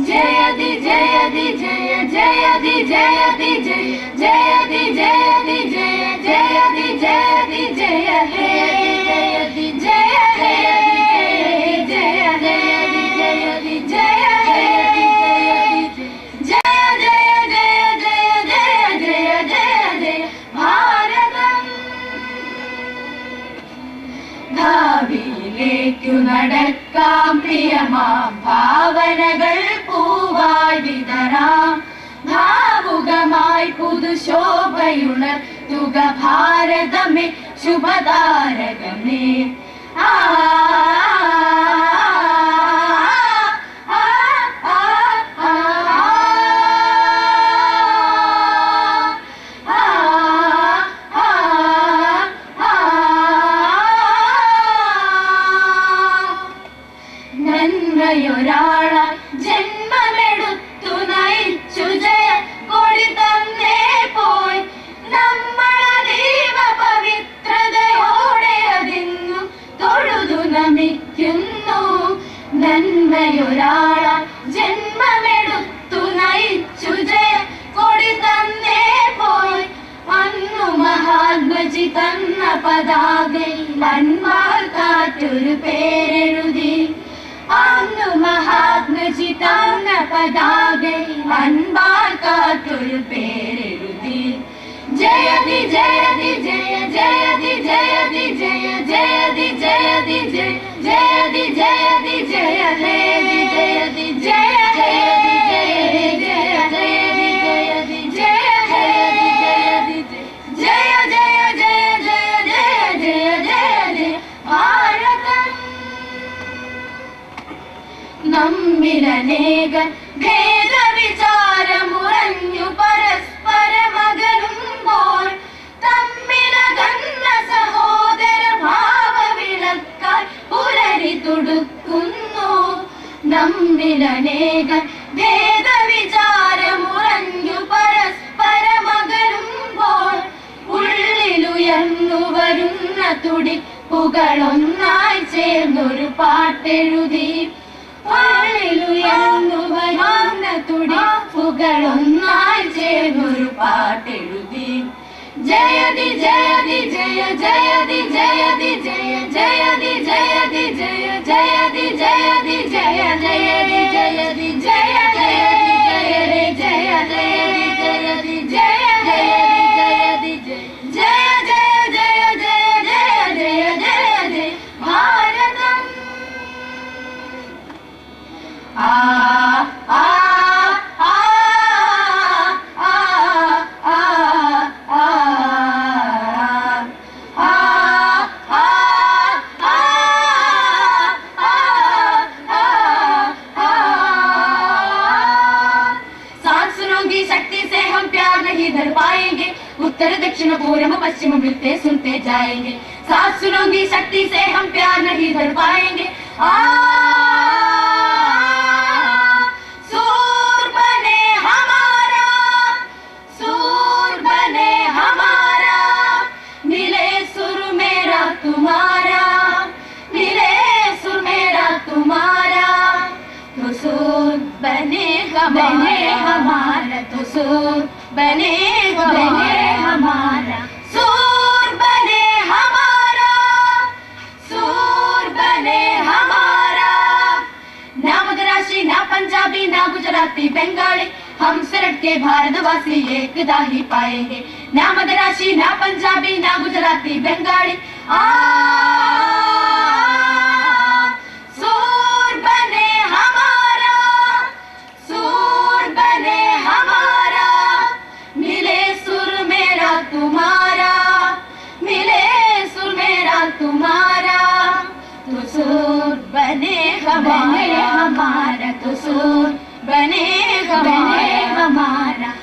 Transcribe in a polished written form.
जयति जयति जय जयति जयति जय जयति जयति जय जयति जयति जय हे जयति जय हे जय जयति जयति जय हे जय जय जय जय जय जय जय जय भारतम ഭാവിയിലേക്കു നടക്കാം പ്രിയമാം ഭാവനകൾ പൂവായി വിതറാം ഭാവുകമായി പുതുശോഭയുണർത്തുക ഭാരതമേ ശുഭതാരകമേ ആ നന്മയൊരാളായി ജന്മമെടുത്തു നയിച്ചു ജയ കൊടി തന്നേ പോയി നമ്മളതീവ പവിത്രതയോടെ അതിന്നു തൊഴുതു നമിക്കുന്നു നന്മയൊരാളായി ജന്മമെടുത്തു നയിച്ചു ജയ കൊടി തന്നേ പോയി അന്നു മഹാത്മജി തന്ന പതാകയിൽ അൻപാൽ കാറ്റൊരു പേരെഴുതി അന്നു മഹാത്മജി തന്ന പതാകയിൽ അൻപാൽ കാറ്റൊരു പേരെഴുതി ജയതി ജയതി ജയ ജയതി ജയതി ജയ ജയതി ജയതി ജയ ജയതി ജയതി ജയ ഹേ ജയതി ജയ ഹേ ജയ ജയതി ജയതി ജയ ഹേ ജയതി ജയ ജയ ജയ ജയ ജയ ജയ ജയ ജയ ഭാരതം നമ്മിലനേക ഭേദവിചാരമുറഞ്ഞു പരസ്പരമകലുമ്പോൾ തമ്മിലകന്ന സഹോദര ഭാവവിളക്കാൽ പുലരി തുടുക്കുന്നു നമ്മിലനേക ഭേദവിചാരമുറഞ്ഞു പരസ്പരമകലുമ്പോൾ ഉള്ളിലുയർന്നു വരുന്ന തുടിപ്പുകളൊന്നായി ചേർന്നൊരു പാട്ടെഴുതി ഉള്ളിലുയർന്നു വരുന്ന തുടിപ്പുകളൊന്നായി ചേർന്നൊരു പാട്ടെഴുതി ജയതി ജയതി ജയ ജയതി ജയതി ജയ ജയതി ജയതി ജയ ജയതി ജയതി ജയ ജയതി ജയതി ജയ ജയതി ജയ ജയതി ജയതി ജയ ജയതി ജയതി ജയ ജയ ജയ ജയ ജയ ജയ ജയ ജയ ഭാരതം ആ ആ ആ ആ ആ ആ शक्ति से हम प्यार नहीं धर पाएंगे उत्तर दक्षिण पूर्व पश्चिम मिलते सुनते जाएंगे साथ सुनोगी शक्ति से हम प्यार नहीं धर पाएंगे सूर बने हमारा मिले सुर मेरा तुम्हारा मिले सुर मेरा तुम्हारा तो सूर बने हमारा तो सूर बने हमारा सूर बने हमारा ना मद्रासी ना पंजाबी ना गुजराती बंगाली हम सिरट के भारतवासी एकता ही पाएंगे ना मद्रासी ना पंजाबी ना गुजराती बंगाली सूर बने हमारा मिले सुर मेरा तुम्हारा मिले सुर मेरा तुम्हारा तो सूर बने हमारा तो सूर बने हमारा